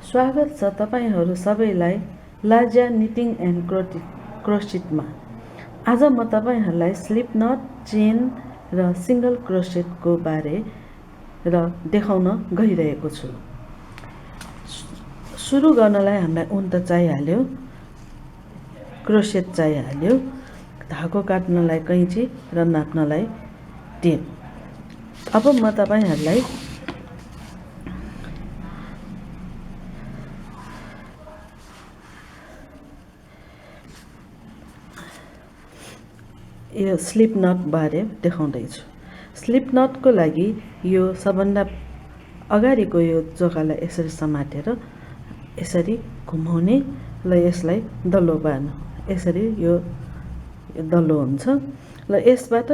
स्वागत छ तपाईहरू सबैलाई लाज्या निटिङ एन्ड क्रोसेटमा। आज म तपाईहरूलाई स्लिप नट, चेन र सिंगल क्रोसेटको बारे र देखाउन गइरहेको छु। सुरु गर्नलाई हामीलाई ऊन त चाहिहाल्यो, क्रोसेट चाहिहाल्यो, धागो काट्नलाई कैँची र नाप्नलाई टेप। अब म तपाईहरूलाई यो स्लिप नट बारे देखाउँदैछु। स्लिप नटको लागि यो सबभन्दा अगाडिको यो जग्गालाई यसरी समातेर यसरी घुमाउने र यसलाई दल्लो पार्नु। यसरी यो दल्लो हुन्छ र यसबाट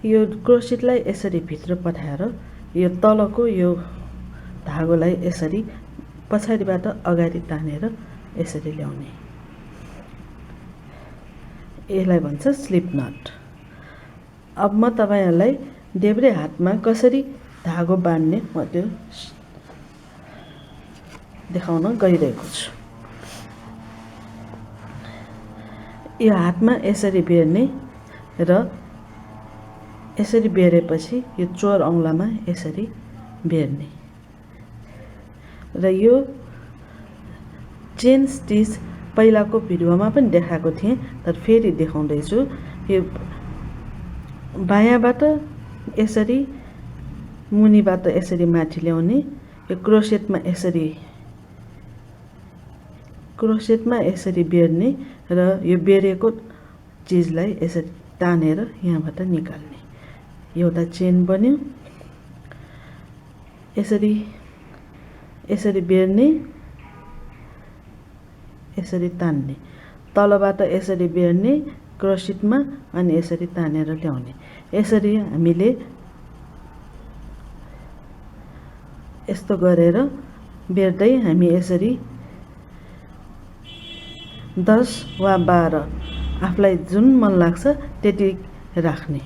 यो क्रोसेटलाई यसरी भित्र पठाएर यो तलको यो धागोलाई यसरी पछाडिबाट अगाडि तानेर यसरी ल्याउने। यसलाई भन्छ स्लिप नट। अब म तपाईहरूलाई देब्रे हातमा कसरी धागो बाँध्ने म त्यो देखाउन गइरहेको छु। यो हातमा यसरी बेर्ने र यसरी बेरेपछि यो चोर औँलामा यसरी बेर्ने र यो चेन स्टिच पहिलाको भिडियोमा पनि देखाएको थिएँ, तर फेरि देखाउँदैछु। यो बायाँबाट यसरी मुनिबाट यसरी माथि ल्याउने, यो क्रोसेटमा यसरी बेर्ने र यो बेरेको चिजलाई यसरी तानेर यहाँबाट निकाल्ने। एउटा चेन बन्यो। यसरी बेर्ने, यसरी तान्ने, तलबाट यसरी बेर्ने क्रोसेटमा अनि यसरी तानेर ल्याउने। यसरी हामीले यस्तो गरेर बेर्दै हामी यसरी 10 वा 12 आफूलाई जुन मन लाग्छ त्यति राख्ने।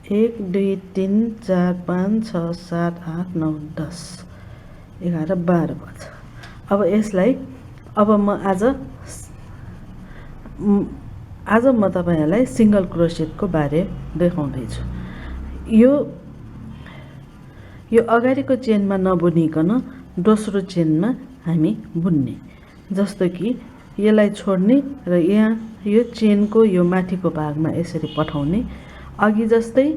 एक, 2, 3, 4, 5, 6, 7, 8, 9, 10, 11, 12 भन्छ। अब यसलाई म आज म तपाईहरूलाई सिंगल क्रोसेटको बारे देखाउँदैछु। यो अगाडिको चेनमा नबुनिकन दोस्रो चेनमा हामी बुन्ने। जस्तो कि यसलाई छोड्ने र यहाँ यो चेनको यो माथिको भागमा यसरी पठाउने। अघि जस्तै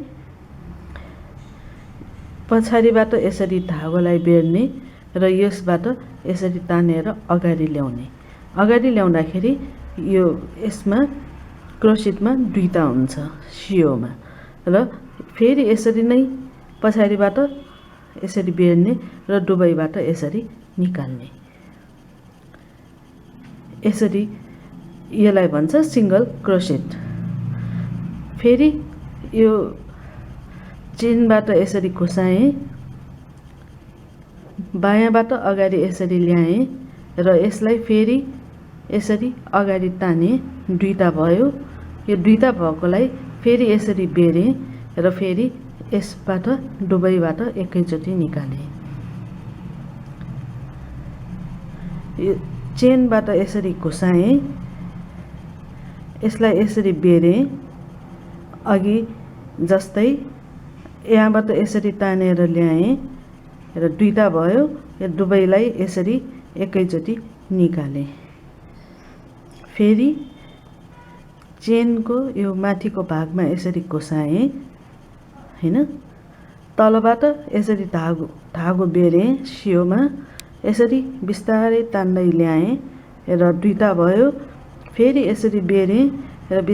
पछाडिबाट यसरी धागोलाई बेर्ने र यसबाट यसरी तानेर अगाडि ल्याउने। अगाडि ल्याउँदाखेरि यो यसमा क्रोसेटमा दुईटा हुन्छ सियोमा, र फेरि यसरी नै पछाडिबाट यसरी बेर्ने र दुवैबाट यसरी निकाल्ने। यसरी यसलाई भन्छ सिंगल क्रोसेट। फेरि यो चेनबाट यसरी घुसाएँ, बायाँबाट अगाडि यसरी ल्याएँ र यसलाई फेरि यसरी अगाडि ताने, दुईटा भयो। यो दुईटा भएकोलाई फेरि यसरी बेरेँ र फेरि यसबाट दुवैबाट एकैचोटि निकालेँ। यो चेनबाट यसरी घुसाएँ, यसलाई यसरी बेरेँ अघि जस्तै, यहाँबाट यसरी तानेर ल्याएँ र दुईटा भयो। यो दुवैलाई यसरी एकैचोटि निकालेँ। फेरि चेनको यो माथिको भागमा यसरी घुसाएँ, हैन, तलबाट यसरी धागो बेरेँ सियोमा, यसरी बिस्तारै तान्दै ल्याएँ र दुईटा भयो। फेरि यसरी बेरेँ र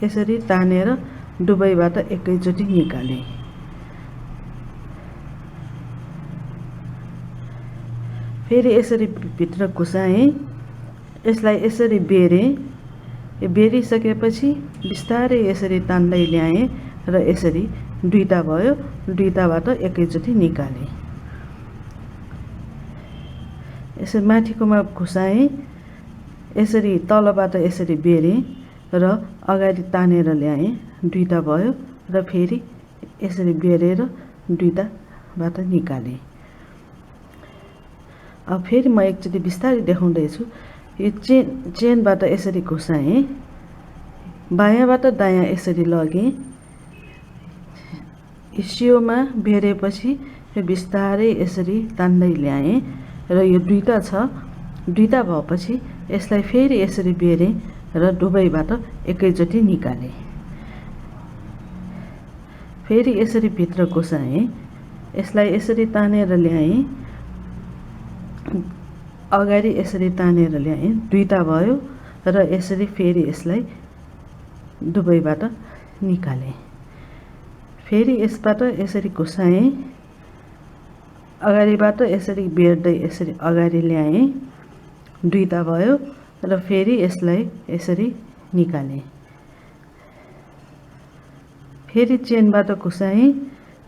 यसरी तानेर दुवैबाट एकैचोटि निकालेँ। फेरि यसरी भित्र घुसाएँ, यसलाई यसरी बेरेँ। यो बेरिसकेपछि बिस्तारै यसरी तान्दै ल्याएँ र यसरी दुईटा भयो, दुईटाबाट एकैचोटि निकालेँ। यसरी माथिकोमा घुसाएँ, यसरी तलबाट यसरी बेरेँ र अगाडि तानेर ल्याएँ, दुईटा भयो र फेरि यसरी बेरेर दुईटाबाट निकालेँ। अब फेरि म एकचोटि बिस्तारै देखाउँदैछु। यो चेनबाट यसरी घुसाएँ, बायाँबाट दायाँ यसरी लगेँ, सियोमा बेरेपछि यो बिस्तारै यसरी तान्दै ल्याएँ र यो दुईटा छ, दुईटा भएपछि यसलाई फेरि यसरी बेरेँ र दुवैबाट एकैचोटि निकालेँ। फेरि यसरी भित्र घुसाएँ, यसलाई यसरी तानेर ल्याएँ, अगाडि यसरी तानेर ल्याएँ, दुईटा भयो र यसरी फेरि यसलाई दुवैबाट निकालेँ। फेरि यसबाट यसरी घुसाएँ, अगाडिबाट यसरी बेर्दै यसरी अगाडि ल्याएँ, दुईटा भयो र फेरि यसलाई यसरी निकालेँ। फेरि चेनबाट घुसाएँ,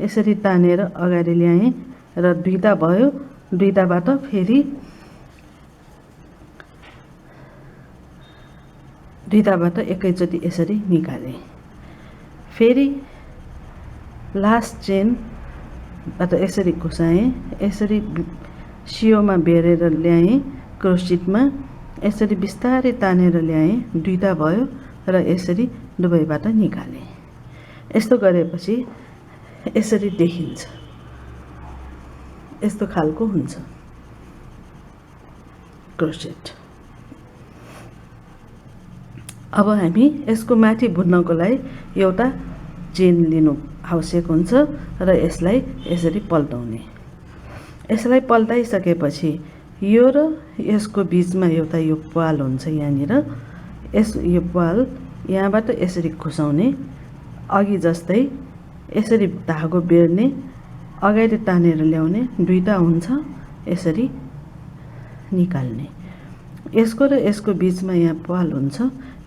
यसरी तानेर अगाडि ल्याएँ र दुईटा भयो, दुईटाबाट फेरि दुईटाबाट एकैचोटि यसरी निकालेँ। फेरि लास्ट चेनबाट यसरी घुसाएँ, यसरी सियोमा बेरेर ल्याएँ, क्रोसिटमा यसरी बिस्तारै तानेर ल्याएँ, दुईटा भयो र यसरी दुवैबाट निकालेँ। यस्तो गरेपछि यसरी देखिन्छ, यस्तो खालको हुन्छ क्रोसेट। अब हामी यसको माथि बुन्नको लागि एउटा चेन लिनु आवश्यक हुन्छ र यसलाई यसरी पल्टाउने। यसलाई पल्टाइसकेपछि यो र यसको बीचमा एउटा यो पाल हुन्छ यहाँनिर, यो पाल यहाँबाट यसरी घुसाउने, अघि जस्तै यसरी धागो बेर्ने, अगाडि तानेर ल्याउने, दुईटा हुन्छ, यसरी निकाल्ने। यसको र यसको बीचमा यहाँ पाल हुन्छ,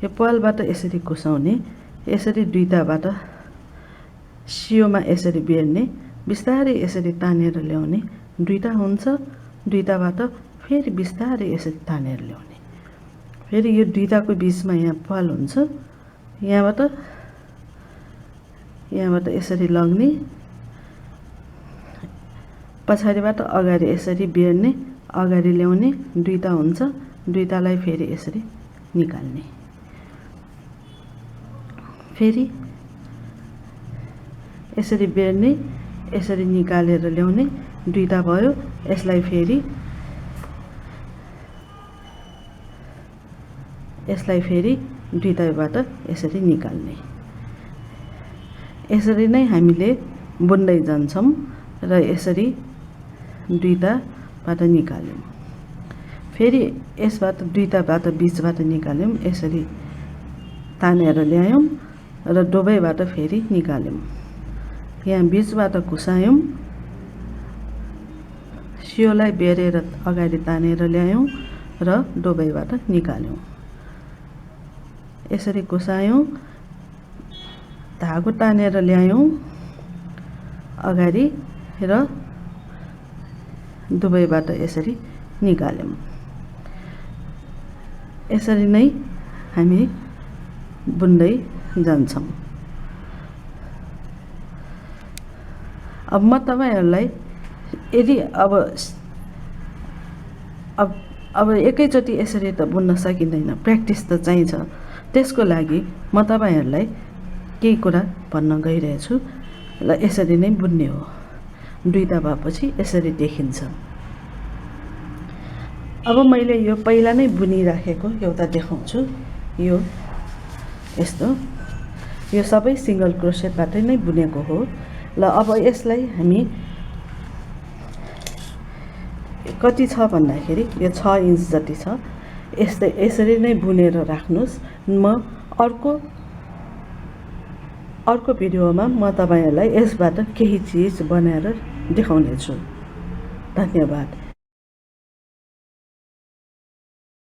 यो पालबाट यसरी घुसाउने, यसरी दुईटाबाट सियोमा यसरी बेर्ने, बिस्तारै यसरी तानेर ल्याउने, दुईटा हुन्छ, दुईटाबाट फेरि बिस्तारै यसरी तानेर ल्याउने। फेरि यो दुईटाको बीचमा यहाँ पाल हुन्छ, यहाँबाट यसरी लग्ने, पछाडिबाट अगाडि यसरी बेर्ने, अगाडि ल्याउने, दुईटा हुन्छ, दुईटालाई फेरि यसरी निकाल्ने। फेरि यसरी बेर्ने, यसरी निकालेर ल्याउने, दुईटा भयो, यसलाई फेरि दुईटाबाट यसरी निकाल्ने। यसरी नै हामीले बुन्दै जान्छौँ र यसरी दुईटाबाट निकाल्यौँ। फेरि यसबाट दुईटाबाट बीचबाट निकाल्यौँ, यसरी तानेर ल्यायौँ र दुवैबाट फेरि निकाल्यौँ। यहाँ बीचबाट घुसायौँ, सियोलाई बेरेर अगाडि तानेर ल्यायौँ र दुवैबाट निकाल्यौँ। यसरी घुसायौँ, धागो तानेर ल्यायौँ अगाडि र दुवैबाट यसरी निकाल्यौँ। यसरी नै हामी बुन्दै जान्छौँ। अब म तपाईहरुलाई यदि अब एकैचोटि यसरी त बुन्न सकिँदैन, प्र्याक्टिस त चाहिन्छ। त्यसको लागि म तपाईहरुलाई केही कुरा भन्न गइरहेछु र यसरी नै बुन्ने हो। दुईटा भएपछि यसरी देखिन्छ। अब मैले यो पहिला नै बुनिराखेको एउटा देखाउँछु। यो यस्तो, यो सबै सिंगल क्रोसेटबाट नै बुनेको हो। ल अब यसलाई हामी कति छ भन्दाखेरि यो 6 इन्च जति छ। यसरी नै बुनेर राख्नुस्। म अर्को भिडियोमा म तपाईहरुलाई यसबाट केही चीज बनाएर देखाउने छु। धन्यवाद।